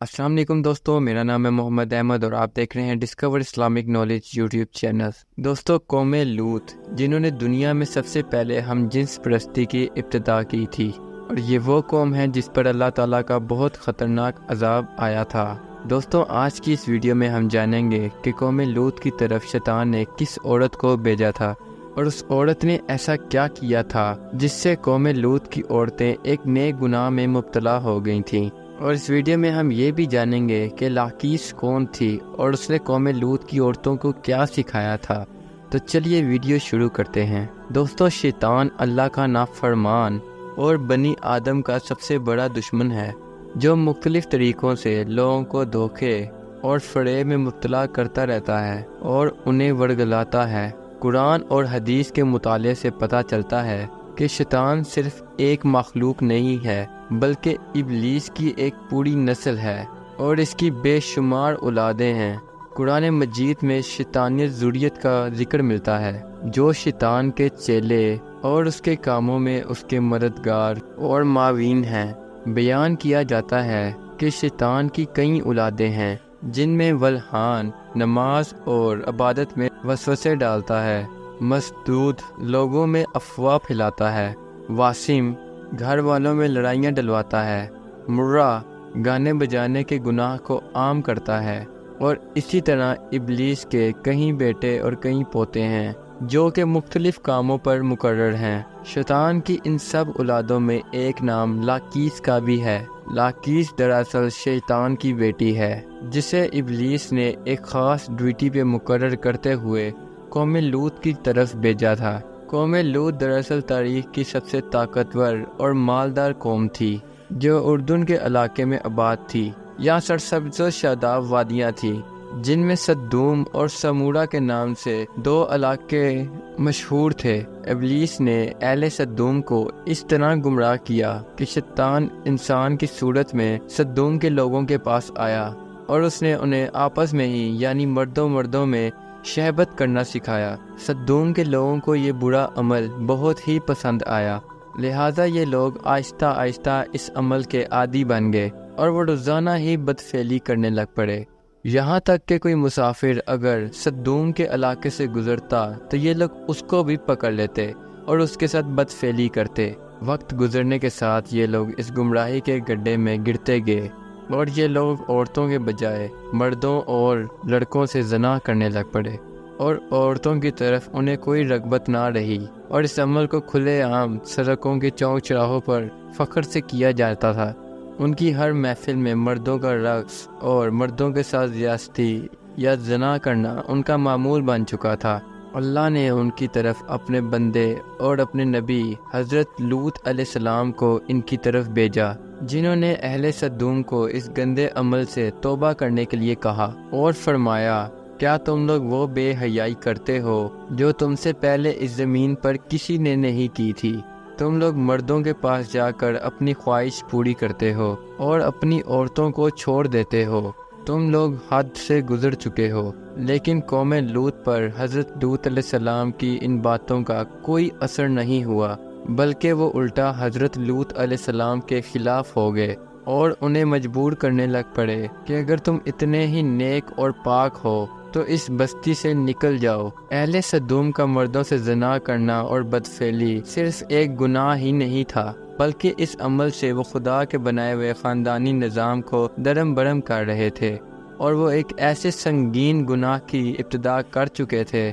السلام علیکم دوستو، میرا نام ہے محمد احمد اور آپ دیکھ رہے ہیں discover Islamic knowledge YouTube channel. دوستو، قوم لوط جنہوں نے دنیا میں سب سے پہلے ہم جنس پرستی کی ابتدا کی تھی، اور یہ وہ قوم ہے جس پر اللہ تعالیٰ کا بہت خطرناک عذاب آیا تھا۔ دوستو، آج کی اس ویڈیو میں ہم جانیں گے کہ قوم لوط کی طرف شیطان نے کس عورت کو بھیجا تھا، اور اس عورت نے ایسا کیا کیا تھا جس سے قوم لوط کی عورتیں ایک نئے گناہ میں مبتلا ہو گئی تھیں۔ اور اس ویڈیو میں ہم یہ بھی جانیں گے کہ لاقیس کون تھی اور اس نے قوم لوط کی عورتوں کو کیا سکھایا تھا۔ تو چلیے ویڈیو شروع کرتے ہیں۔ دوستو، شیطان اللہ کا نافرمان اور بنی آدم کا سب سے بڑا دشمن ہے، جو مختلف طریقوں سے لوگوں کو دھوکے اور فریب میں مبتلا کرتا رہتا ہے اور انہیں ورگلاتا ہے۔ قرآن اور حدیث کے مطالعے سے پتہ چلتا ہے کہ شیطان صرف ایک مخلوق نہیں ہے، بلکہ ابلیس کی ایک پوری نسل ہے اور اس کی بے شمار اولادیں ہیں۔ قرآن مجید میں شیطانیت ذریت کا ذکر ملتا ہے، جو شیطان کے چیلے اور اس کے کاموں میں اس کے مددگار اور معاون ہیں۔ بیان کیا جاتا ہے کہ شیطان کی کئی اولادیں ہیں، جن میں ولحان نماز اور عبادت میں وسوسے ڈالتا ہے، مسدود لوگوں میں افواہ پھیلاتا ہے، واسم گھر والوں میں لڑائیاں ڈلواتا ہے، مرہ گانے بجانے کے گناہ کو عام کرتا ہے، اور اسی طرح ابلیس کے کئی بیٹے اور کئی پوتے ہیں جو کہ مختلف کاموں پر مقرر ہیں۔ شیطان کی ان سب اولادوں میں ایک نام لاقیس کا بھی ہے۔ لاقیس دراصل شیطان کی بیٹی ہے، جسے ابلیس نے ایک خاص ڈیوٹی پہ مقرر کرتے ہوئے قوم لوط کی طرف بھیجا تھا۔ قوم لوط دراصل تاریخ کی سب سے طاقتور اور مالدار قوم تھی، جو اردن کے علاقے میں آباد تھی۔ یہاں سرسبز و شاداب وادیاں تھیں، جن میں سدوم اور سمورا کے نام سے دو علاقے مشہور تھے۔ ابلیس نے اہل سدوم کو اس طرح گمراہ کیا کہ شیطان انسان کی صورت میں سدوم کے لوگوں کے پاس آیا، اور اس نے انہیں آپس میں ہی یعنی مردوں میں شہبت کرنا سکھایا۔ سدوم کے لوگوں کو یہ برا عمل بہت ہی پسند آیا، لہٰذا یہ لوگ آہستہ آہستہ اس عمل کے عادی بن گئے اور وہ روزانہ ہی بدفعلی کرنے لگ پڑے۔ یہاں تک کہ کوئی مسافر اگر سدوم کے علاقے سے گزرتا تو یہ لوگ اس کو بھی پکڑ لیتے اور اس کے ساتھ بدفعلی کرتے۔ وقت گزرنے کے ساتھ یہ لوگ اس گمراہی کے گڈھے میں گرتے گئے، اور یہ لوگ عورتوں کے بجائے مردوں اور لڑکوں سے زنا کرنے لگ پڑے، اور عورتوں کی طرف انہیں کوئی رغبت نہ رہی، اور اس عمل کو کھلے عام سڑکوں کے چوک چوراہوں پر فخر سے کیا جاتا تھا۔ ان کی ہر محفل میں مردوں کا رقص اور مردوں کے ساتھ زیاستی یا زنا کرنا ان کا معمول بن چکا تھا۔ اللہ نے ان کی طرف اپنے بندے اور اپنے نبی حضرت لوط علیہ السلام کو ان کی طرف بھیجا، جنہوں نے اہل سدوم کو اس گندے عمل سے توبہ کرنے کے لیے کہا اور فرمایا، کیا تم لوگ وہ بے حیائی کرتے ہو جو تم سے پہلے اس زمین پر کسی نے نہیں کی تھی؟ تم لوگ مردوں کے پاس جا کر اپنی خواہش پوری کرتے ہو اور اپنی عورتوں کو چھوڑ دیتے ہو۔ تم لوگ حد سے گزر چکے ہو۔ لیکن قوم لوط پر حضرت لوط علیہ السلام کی ان باتوں کا کوئی اثر نہیں ہوا، بلکہ وہ الٹا حضرت لوط علیہ السلام کے خلاف ہو گئے اور انہیں مجبور کرنے لگ پڑے کہ اگر تم اتنے ہی نیک اور پاک ہو تو اس بستی سے نکل جاؤ۔ اہل سدوم کا مردوں سے زنا کرنا اور بدفعلی صرف ایک گناہ ہی نہیں تھا، بلکہ اس عمل سے وہ خدا کے بنائے ہوئے خاندانی نظام کو درم برم کر رہے تھے، اور وہ ایک ایسے سنگین گناہ کی ابتدا کر چکے تھے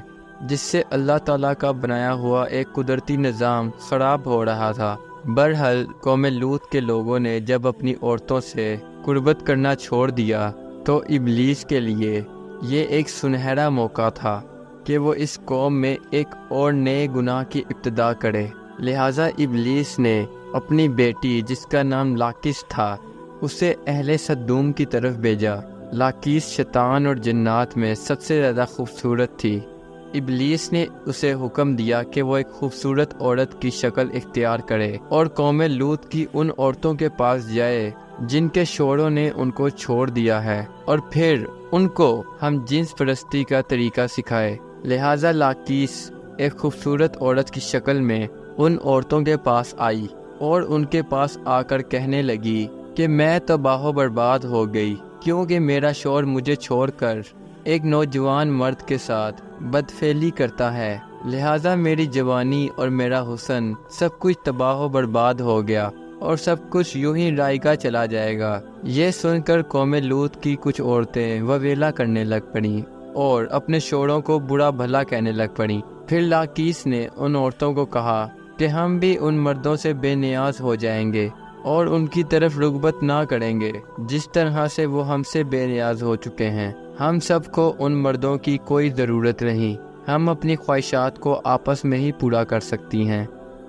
جس سے اللہ تعالیٰ کا بنایا ہوا ایک قدرتی نظام خراب ہو رہا تھا۔ بہرحال قوم لوط کے لوگوں نے جب اپنی عورتوں سے قربت کرنا چھوڑ دیا تو ابلیس کے لیے یہ ایک سنہرا موقع تھا کہ وہ اس قوم میں ایک اور نئے گناہ کی ابتدا کرے۔ لہٰذا ابلیس نے اپنی بیٹی جس کا نام لاقیس تھا اسے اہل سدوم کی طرف بھیجا۔ لاقیس شیطان اور جنات میں سب سے زیادہ خوبصورت تھی۔ ابلیس نے اسے حکم دیا کہ وہ ایک خوبصورت عورت کی شکل اختیار کرے اور قوم لوط کی ان عورتوں کے پاس جائے جن کے شوہروں نے ان کو چھوڑ دیا ہے، اور پھر ان کو ہم جنس پرستی کا طریقہ سکھائے۔ لہٰذا لاقیس ایک خوبصورت عورت کی شکل میں ان عورتوں کے پاس آئی اور ان کے پاس آ کر کہنے لگی کہ میں تباہ و برباد ہو گئی کیونکہ میرا شوہر مجھے چھوڑ کر ایک نوجوان مرد کے ساتھ بدفعلی کرتا ہے، لہٰذا میری جوانی اور میرا حسن سب کچھ تباہ و برباد ہو گیا اور سب کچھ یوں ہی رائگاں چلا جائے گا۔ یہ سن کر قوم لوط کی کچھ عورتیں وویلا کرنے لگ پڑیں اور اپنے شوہروں کو برا بھلا کہنے لگ پڑیں۔ پھر لاقیس نے ان عورتوں کو کہا کہ ہم بھی ان مردوں سے بے نیاز ہو جائیں گے اور ان کی طرف رغبت نہ کریں گے جس طرح سے وہ ہم سے بے نیاز ہو چکے ہیں۔ ہم سب کو ان مردوں کی کوئی ضرورت نہیں، ہم اپنی خواہشات کو آپس میں ہی پورا کر سکتی ہیں۔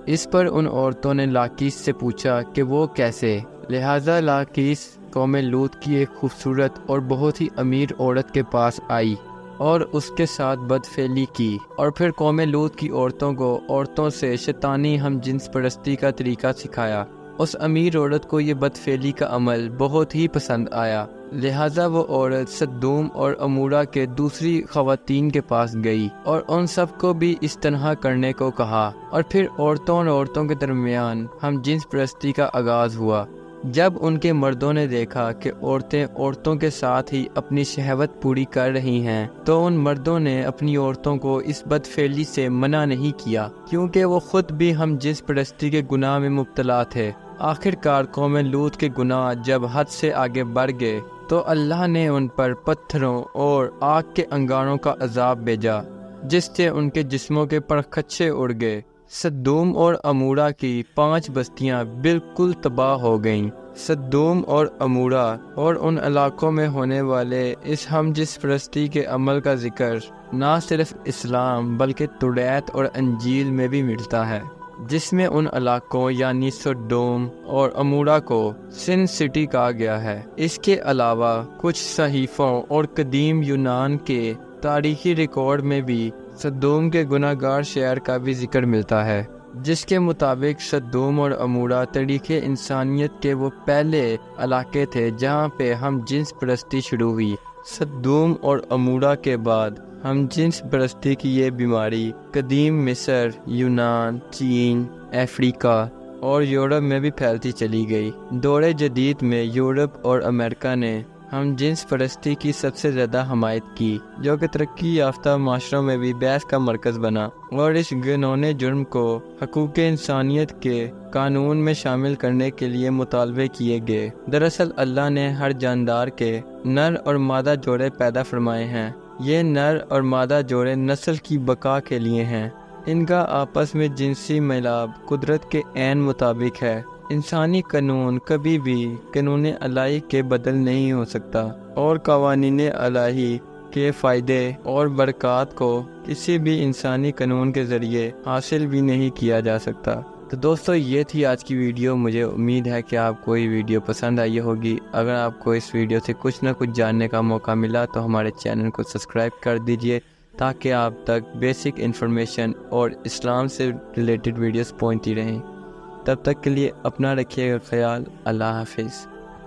اس پر ان عورتوں نے لاقیس سے پوچھا کہ وہ کیسے، لہٰذا لاقیس قوم لوط کی ایک خوبصورت اور بہت ہی امیر عورت کے پاس آئی اور اس کے ساتھ بدفعلی کی، اور پھر قوم لوط کی عورتوں کو عورتوں سے شیطانی ہم جنس پرستی کا طریقہ سکھایا۔ اس امیر عورت کو یہ بدفعلی کا عمل بہت ہی پسند آیا، لہٰذا وہ عورت سدوم اور عمورہ کے دوسری خواتین کے پاس گئی اور ان سب کو بھی اس طرح کرنے کو کہا، اور پھر عورتوں اور عورتوں کے درمیان ہم جنس پرستی کا آغاز ہوا۔ جب ان کے مردوں نے دیکھا کہ عورتیں عورتوں کے ساتھ ہی اپنی شہوت پوری کر رہی ہیں تو ان مردوں نے اپنی عورتوں کو اس بدفعلی سے منع نہیں کیا کیونکہ وہ خود بھی ہم جنس پرستی کے گناہ میں مبتلا تھے۔ آخر کار قوم لوط کے گناہ جب حد سے آگے بڑھ گئے تو اللہ نے ان پر پتھروں اور آگ کے انگاروں کا عذاب بھیجا جس سے ان کے جسموں کے پرخچے اڑ گئے۔ سدوم اور عمورہ کی 5 بستیاں بالکل تباہ ہو گئیں۔ سدوم اور عمورہ اور ان علاقوں میں ہونے والے اس ہم جنس پرستی کے عمل کا ذکر نہ صرف اسلام بلکہ توریت اور انجیل میں بھی ملتا ہے، جس میں ان علاقوں یعنی سدوم اور عمورہ کو سن سٹی کہا گیا ہے۔ اس کے علاوہ کچھ صحیفوں اور قدیم یونان کے تاریخی ریکارڈ میں بھی سدوم کے گناہ گار شہر کا بھی ذکر ملتا ہے، جس کے مطابق سدوم اور عمورہ تاریخ انسانیت کے وہ پہلے علاقے تھے جہاں پہ ہم جنس پرستی شروع ہوئی۔ سدوم اور عمورہ کے بعد ہم جنس پرستی کی یہ بیماری قدیم مصر، یونان، چین، افریقہ اور یورپ میں بھی پھیلتی چلی گئی۔ دور جدید میں یورپ اور امریکہ نے ہم جنس پرستی کی سب سے زیادہ حمایت کی، جو کہ ترقی یافتہ معاشروں میں بھی بحث کا مرکز بنا اور اس گھنونے جرم کو حقوق انسانیت کے قانون میں شامل کرنے کے لیے مطالبے کیے گئے۔ دراصل اللہ نے ہر جاندار کے نر اور مادہ جوڑے پیدا فرمائے ہیں۔ یہ نر اور مادہ جوڑے نسل کی بقا کے لیے ہیں۔ ان کا آپس میں جنسی میلاب قدرت کے عین مطابق ہے۔ انسانی قانون کبھی بھی قانون الہی کے بدل نہیں ہو سکتا اور قوانین الہی کے فائدے اور برکات کو کسی بھی انسانی قانون کے ذریعے حاصل بھی نہیں کیا جا سکتا۔ تو دوستو، یہ تھی آج کی ویڈیو۔ مجھے امید ہے کہ آپ کو یہ ویڈیو پسند آئی ہوگی۔ اگر آپ کو اس ویڈیو سے کچھ نہ کچھ جاننے کا موقع ملا تو ہمارے چینل کو سبسکرائب کر دیجئے تاکہ آپ تک بیسک انفارمیشن اور اسلام سے ریلیٹڈ ویڈیوز پہنچتی رہیں۔ تب تک کے لیے اپنا رکھیے گا خیال۔ اللہ حافظ۔